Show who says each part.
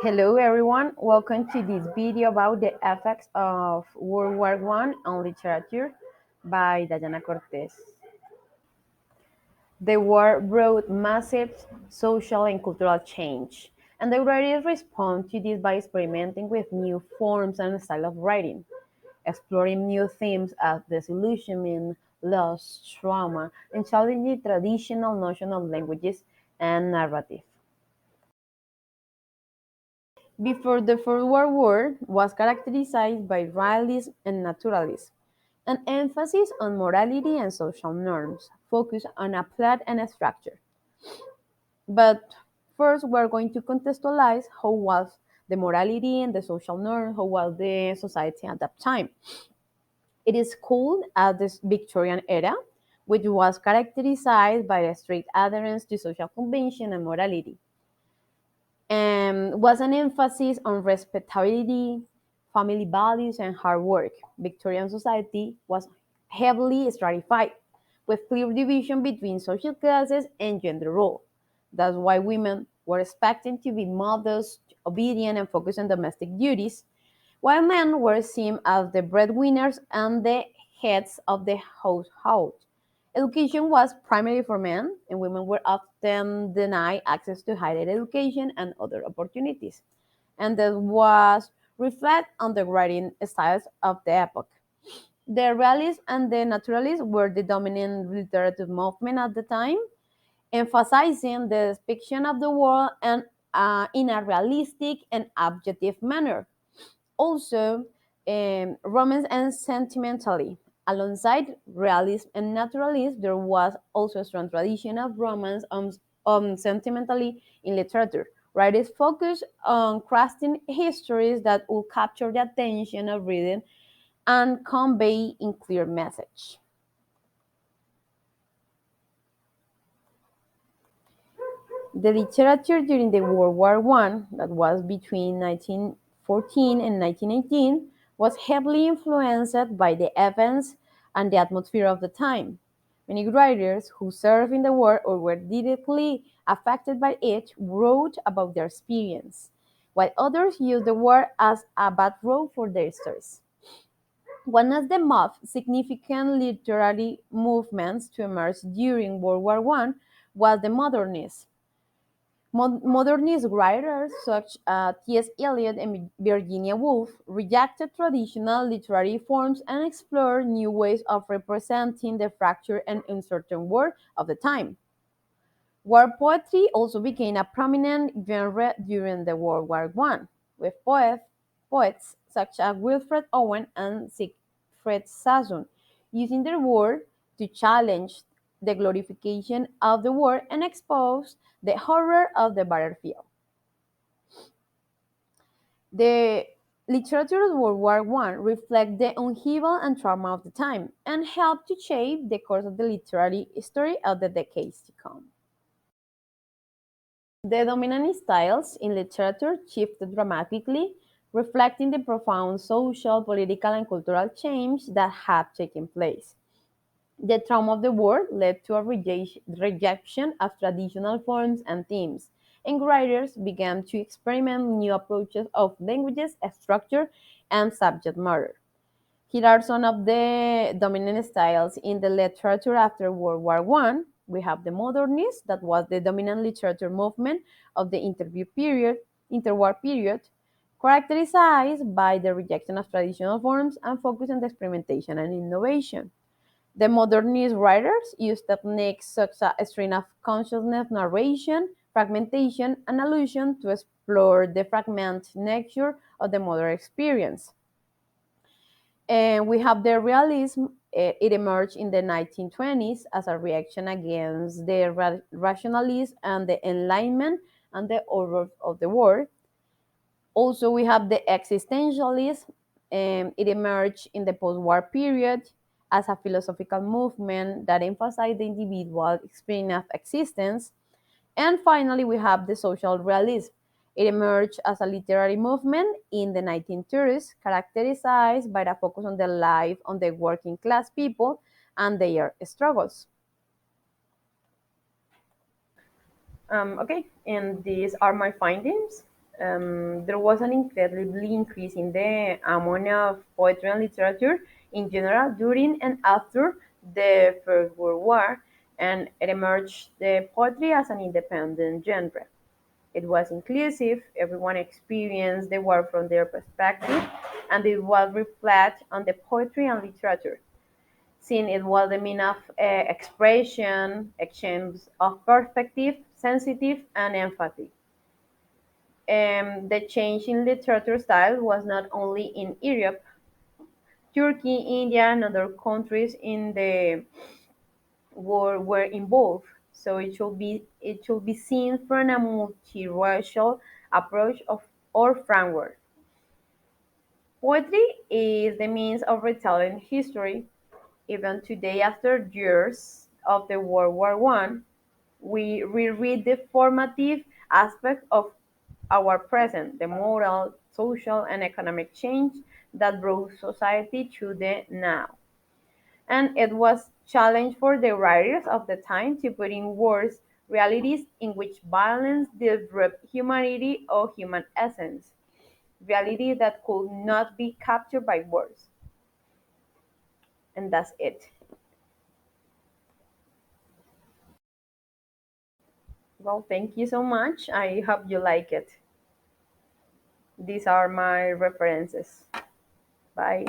Speaker 1: Hello everyone, welcome to this video about the effects of World War One on literature by Diana Cortez. The war brought massive social and cultural change, and the writers respond to this by experimenting with new forms and style of writing, exploring new themes as disillusionment, loss, trauma, and challenging traditional notions of languages and narrative. Before the First World War was characterized by realism and naturalism, an emphasis on morality and social norms, focused on a plot and a structure. But first, we're going to contextualize how was the morality and the social norm, how was the society at that time. It is called as the Victorian era, which was characterized by a strict adherence to social convention and morality was an emphasis on respectability, family values, and hard work. Victorian society was heavily stratified, with clear division between social classes and gender role. That's why women were expected to be modest, obedient, and focused on domestic duties, while men were seen as the breadwinners and the heads of the household. Education was primarily for men, and women were often denied access to higher education and other opportunities. And this was reflected on the writing styles of the epoch. The realists and the naturalists were the dominant literary movement at the time, emphasizing the depiction of the world and in a realistic and objective manner. Also, romance and sentimentally. Alongside realism and naturalism, there was also a strong tradition of romance sentimentally in literature. Writers focused on crafting histories that would capture the attention of reading and convey in clear message. The literature during the World War One, that was between 1914 and 1918, was heavily influenced by the events and the atmosphere of the time. Many writers who served in the war or were directly affected by it wrote about their experience, while others used the war as a backdrop for their stories. One of the most significant literary movements to emerge during World War One was the Modernism. Modernist writers such as T.S. Eliot and Virginia Woolf rejected traditional literary forms and explored new ways of representing the fractured and uncertain world of the time. War poetry also became a prominent genre during the World War One, with poets such as Wilfred Owen and Siegfried Sassoon using their work to challenge the glorification of the war and expose the horror of the battlefield. The literature of World War One reflects the upheaval and trauma of the time and helped to shape the course of the literary history of the decades to come. The dominant styles in literature shifted dramatically, reflecting the profound social, political, and cultural change that had taken place. The trauma of the war led to a rejection of traditional forms and themes, and writers began to experiment new approaches of languages, structure, and subject matter. Here are some of the dominant styles in the literature after World War One. We have the modernist, that was the dominant literature movement of the interwar period, characterized by the rejection of traditional forms and focus on the experimentation and innovation. The modernist writers used techniques such as a string of consciousness narration, fragmentation, and allusion to explore the fragmented nature of the modern experience. And we have the realism. It emerged in the 1920s as a reaction against the rationalism and the enlightenment and the horror of the war. Also, we have the existentialism. It emerged in the post-war period as a philosophical movement that emphasized the individual experience of existence. And finally, we have the social realism. It emerged as a literary movement in the 1930s, characterized by a focus on the life of the working class people and their struggles. Okay, and these are my findings. There was an incredibly increase in the amount of poetry and literature in general during and after the First World War, and it emerged the poetry as an independent genre. It was inclusive, everyone experienced the war from their perspective, and it was reflected on the poetry and literature, since it was the mean of expression, exchange of perspective, sensitive, and empathy. The change in literature style was not only in Europe, Turkey, India, and other countries in the world were involved. So it should be seen from a multiracial approach of or framework. Poetry is the means of retelling history. Even today, after years of the World War One, we reread the formative aspect of our present, the moral, social, and economic change that brought society to the now. And it was challenge for the writers of the time to put in words realities in which violence disrupts humanity or human essence, reality that could not be captured by words. And that's it. Well, thank you so much. I hope you like it. These are my references. Bye.